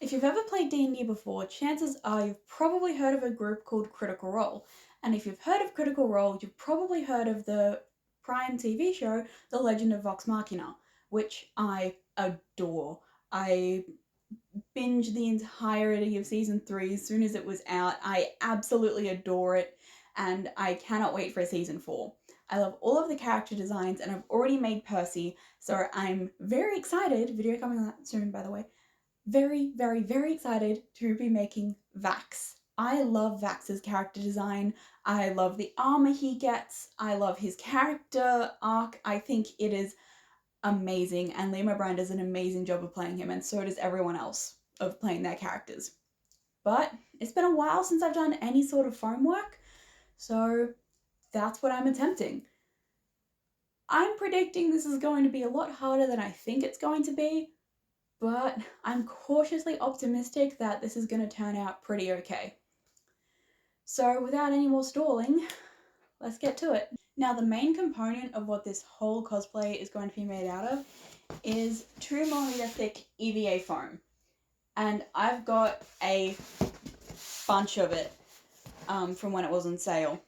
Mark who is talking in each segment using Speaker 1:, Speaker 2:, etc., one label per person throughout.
Speaker 1: If you've ever played D&D before, chances are you've probably heard of a group called Critical Role. And if you've heard of Critical Role, you've probably heard of the Prime TV show, The Legend of Vox Machina, which I adore. I binged the entirety of season 3 as soon as it was out. I absolutely adore it, and I cannot wait for season 4. I love all of the character designs, and I've already made Percy, so I'm very excited. Video coming out soon, by the way. Very, very, very excited to be making Vax. I love Vax's character design. I love the armor he gets. I love his character arc. I think it is amazing, and Liam O'Brien does an amazing job of playing him, and so does everyone else of playing their characters. But it's been a while since I've done any sort of foam work, so that's what I'm attempting. I'm predicting this is going to be a lot harder than I think it's going to be, but I'm cautiously optimistic that this is going to turn out pretty okay. So without any more stalling, let's get to it. Now, the main component of what this whole cosplay is going to be made out of is 2mm thick EVA foam. And I've got a bunch of it from when it was on sale.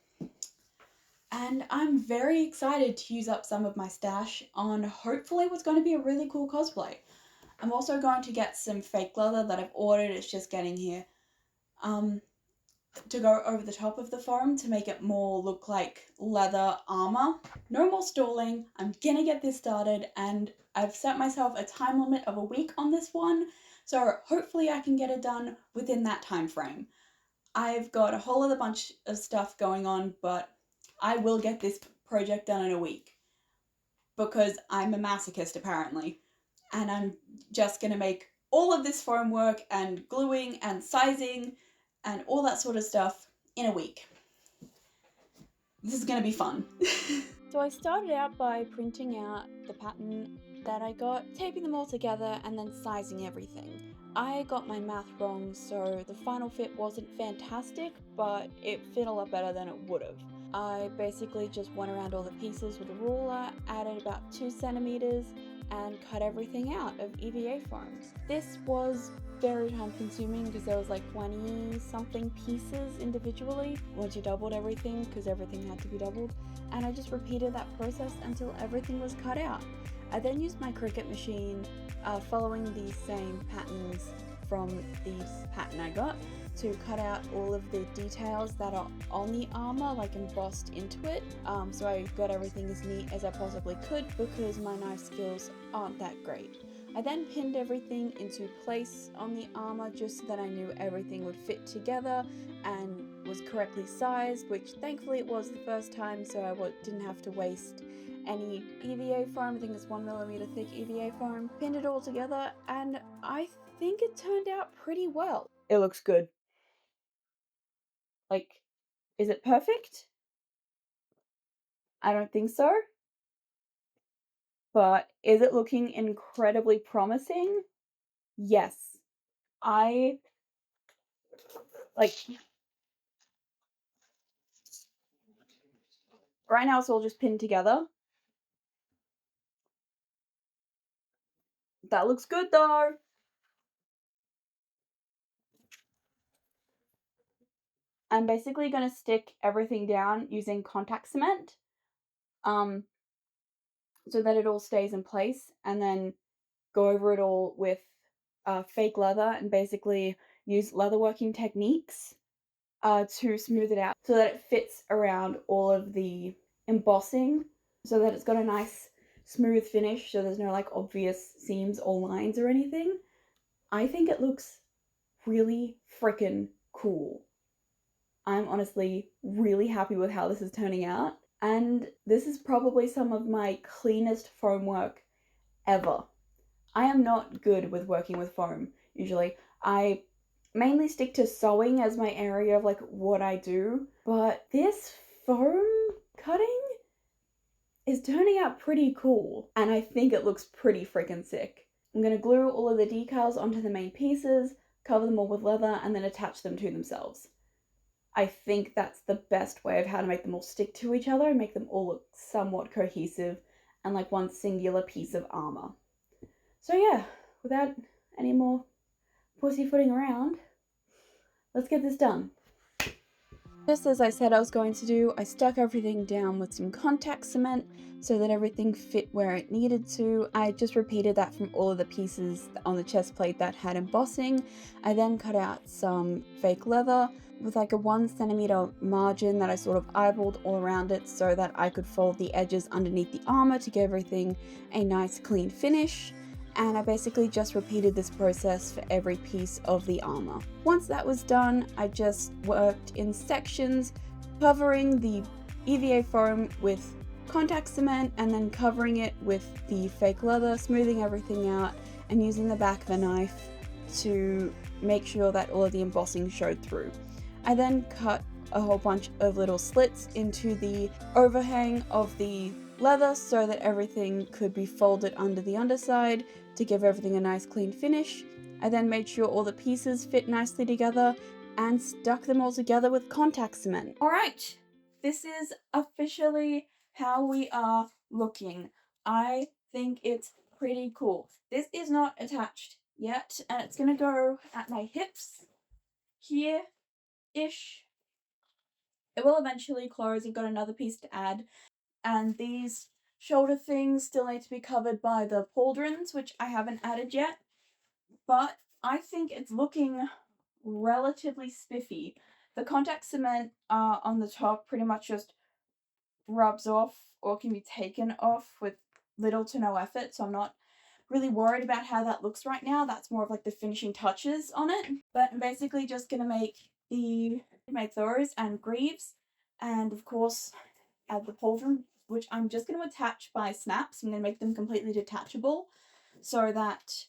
Speaker 1: And I'm very excited to use up some of my stash on hopefully what's going to be a really cool cosplay. I'm also going to get some fake leather that I've ordered, it's just getting here, to go over the top of the foam to make it more look like leather armor. No more stalling, I'm gonna get this started, and I've set myself a time limit of a week on this one, so hopefully I can get it done within that time frame. I've got a whole other bunch of stuff going on, but I will get this project done in a week because I'm a masochist apparently, and I'm just gonna make all of this foam work and gluing and sizing and all that sort of stuff in a week. This is gonna be fun. So I started out by printing out the pattern that I got, taping them all together, and then sizing everything. I got my math wrong, so the final fit wasn't fantastic, but it fit a lot better than it would have. I basically just went around all the pieces with a ruler, added about 2 centimeters, and cut everything out of EVA foams. This was very time consuming because there was like 20 something pieces individually once you doubled everything, because everything had to be doubled, and I just repeated that process until everything was cut out. I then used my Cricut machine, following these same patterns from the pattern I got, to cut out all of the details that are on the armor, like embossed into it. So I got everything as neat as I possibly could because my knife skills aren't that great. I then pinned everything into place on the armor just so that I knew everything would fit together and was correctly sized, which thankfully it was the first time, so I didn't have to waste any EVA foam. I think it's 1mm thick EVA foam. Pinned it all together, and I think it turned out pretty well. It looks good. Like, is it perfect? I don't think so. But is it looking incredibly promising? Yes. Right now it's all just pinned together. That looks good though. I'm basically going to stick everything down using contact cement, so that it all stays in place, and then go over it all with fake leather and basically use leatherworking techniques to smooth it out so that it fits around all of the embossing, so that it's got a nice smooth finish, so there's no like obvious seams or lines or anything. I think it looks really freaking cool. I'm honestly really happy with how this is turning out, and this is probably some of my cleanest foam work ever. I am not good with working with foam usually. I mainly stick to sewing as my area of like what I do, but this foam cutting is turning out pretty cool, and I think it looks pretty freaking sick. I'm gonna glue all of the decals onto the main pieces, cover them all with leather, and then attach them to themselves. I think that's the best way of how to make them all stick to each other and make them all look somewhat cohesive and like one singular piece of armor. So yeah, without any more pussyfooting around. Let's get this done. Just as I said I was going to do, I stuck everything down with some contact cement so that everything fit where it needed to. I just repeated that from all of the pieces on the chest plate that had embossing. I then cut out some fake leather with like a 1 centimeter margin that I sort of eyeballed all around it so that I could fold the edges underneath the armor to give everything a nice clean finish. And I basically just repeated this process for every piece of the armor. Once that was done, I just worked in sections, covering the EVA foam with contact cement and then covering it with the fake leather, smoothing everything out and using the back of a knife to make sure that all of the embossing showed through. I then cut a whole bunch of little slits into the overhang of the leather so that everything could be folded under the underside to give everything a nice clean finish. I then made sure all the pieces fit nicely together and stuck them all together with contact cement. Alright, this is officially how we are looking. I think it's pretty cool. This is not attached yet, and it's gonna go at my hips here-ish. It will eventually close. I've got another piece to add, and these shoulder things still need to be covered by the pauldrons, which I haven't added yet, but I think it's looking relatively spiffy. The contact cement on the top pretty much just rubs off or can be taken off with little to no effort, so I'm not really worried about how that looks right now. That's more of like the finishing touches on it. But I'm basically just gonna make those and greaves, and of course add the pauldron, which I'm just going to attach by snaps. I'm going to make them completely detachable so that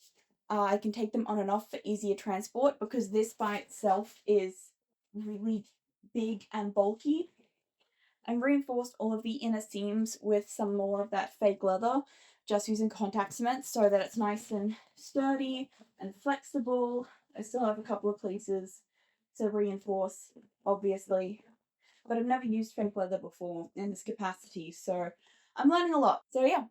Speaker 1: I can take them on and off for easier transport, because this by itself is really big and bulky. I reinforced all of the inner seams with some more of that fake leather, just using contact cement so that it's nice and sturdy and flexible. I still have a couple of places to reinforce, obviously, but I've never used fake leather before in this capacity, so I'm learning a lot. So yeah,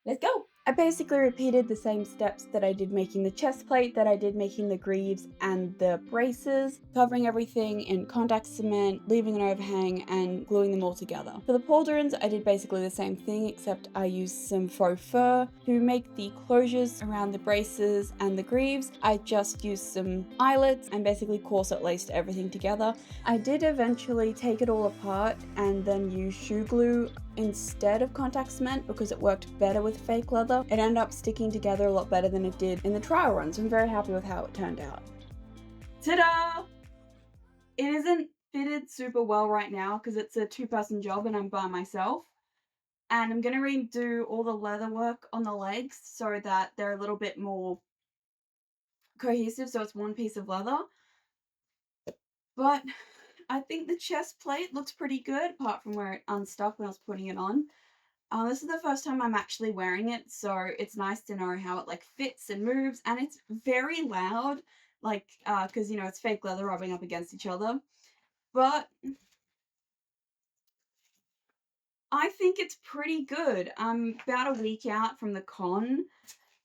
Speaker 1: let's go! I basically repeated the same steps that I did making the chest plate, that I did making the greaves and the braces, covering everything in contact cement, leaving an overhang, and gluing them all together. For the pauldrons, I did basically the same thing, except I used some faux fur. To make the closures around the braces and the greaves, I just used some eyelets and basically corset laced everything together. I did eventually take it all apart and then use shoe glue instead of contact cement because it worked better with fake leather. It ended up sticking together a lot better than it did in the trial run, so I'm very happy with how it turned out. Ta-da! It isn't fitted super well right now because it's a two-person job and I'm by myself. And I'm going to redo all the leather work on the legs so that they're a little bit more cohesive, so it's one piece of leather. But I think the chest plate looks pretty good, apart from where it unstuck when I was putting it on. This is the first time I'm actually wearing it, so it's nice to know how it like fits and moves, and it's very loud, like, because, you know, it's fake leather rubbing up against each other. But I think it's pretty good. I'm about a week out from the con,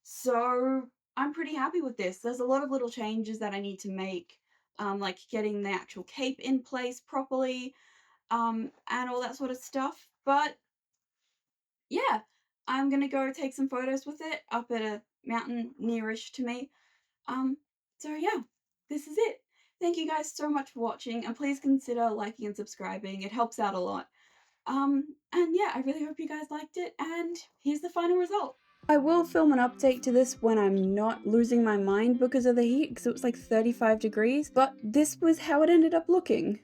Speaker 1: so I'm pretty happy with this. There's a lot of little changes that I need to make, like getting the actual cape in place properly, and all that sort of stuff. But yeah, I'm gonna go take some photos with it up at a mountain nearish to me. So yeah, this is it. Thank you guys so much for watching, and please consider liking and subscribing. It helps out a lot. And yeah, I really hope you guys liked it, and here's the final result. I will film an update to this when I'm not losing my mind because of the heat, because it was like 35 degrees, but this was how it ended up looking.